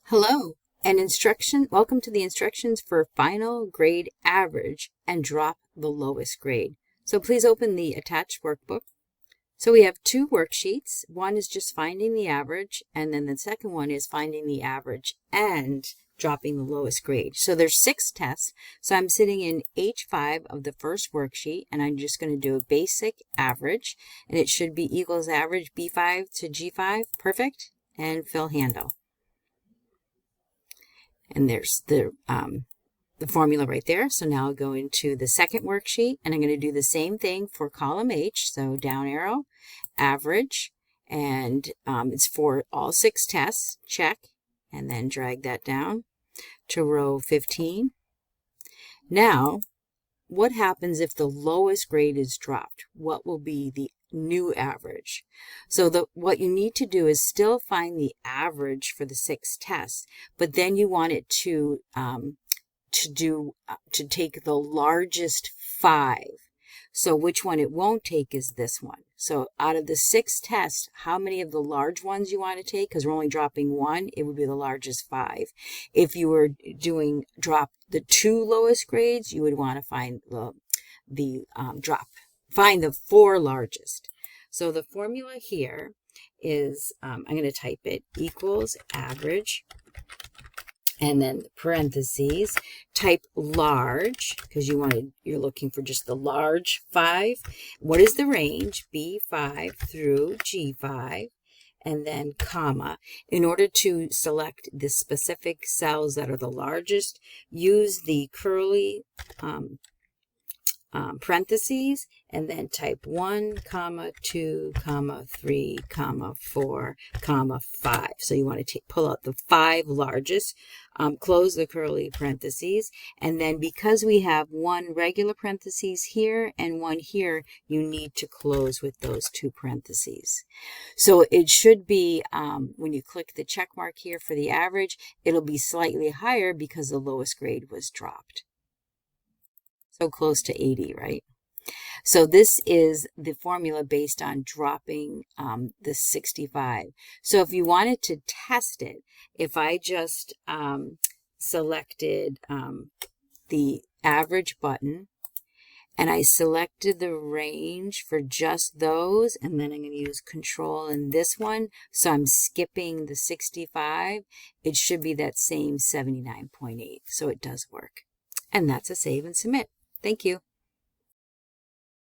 Hello, welcome to the instructions for final grade average and drop the lowest grade. So please open the attached workbook. So we have two worksheets. One is just finding the average, and then the second one is finding the average and dropping the lowest grade. So there's 6 tests. So I'm sitting in H5 of the first worksheet, and I'm just going to do a basic average, and it should be equals average B5 to G5. Perfect. And fill handle. And there's the formula right there. So now I'll go into the second worksheet, and I'm going to do the same thing for column H. So down arrow, average, and it's for all 6 tests. Check, and then drag that down to row 15. Now, what happens if the lowest grade is dropped? What will be the new average? So what you need to do is still find the average for the 6 tests, but then you want it to take the largest 5. So which one it won't take is this one. So out of the 6 tests, how many of the large ones you want to take? Because we're only dropping 1, it would be the largest 5. If you were doing drop the 2 lowest grades, you would want to find find the 4 largest. So the formula here is, I'm going to type it, equals average, and then parentheses, type large, because you're looking for just the large 5. What is the range? B5 through G5, and then comma. In order to select the specific cells that are the largest, use the curly parentheses, and then type 1, comma, 2, comma, 3, comma, 4, comma, 5. So you want to pull out the 5 largest, close the curly parentheses, and then because we have 1 regular parentheses here and 1 here, you need to close with those 2 parentheses. So it should be, when you click the check mark here for the average, it'll be slightly higher because the lowest grade was dropped. So close to 80, right? So this is the formula based on dropping the 65. So if you wanted to test it, if I just selected the average button, and I selected the range for just those, and then I'm going to use control in this one, so I'm skipping the 65, it should be that same 79.8. So it does work. And that's a save and submit. Thank you.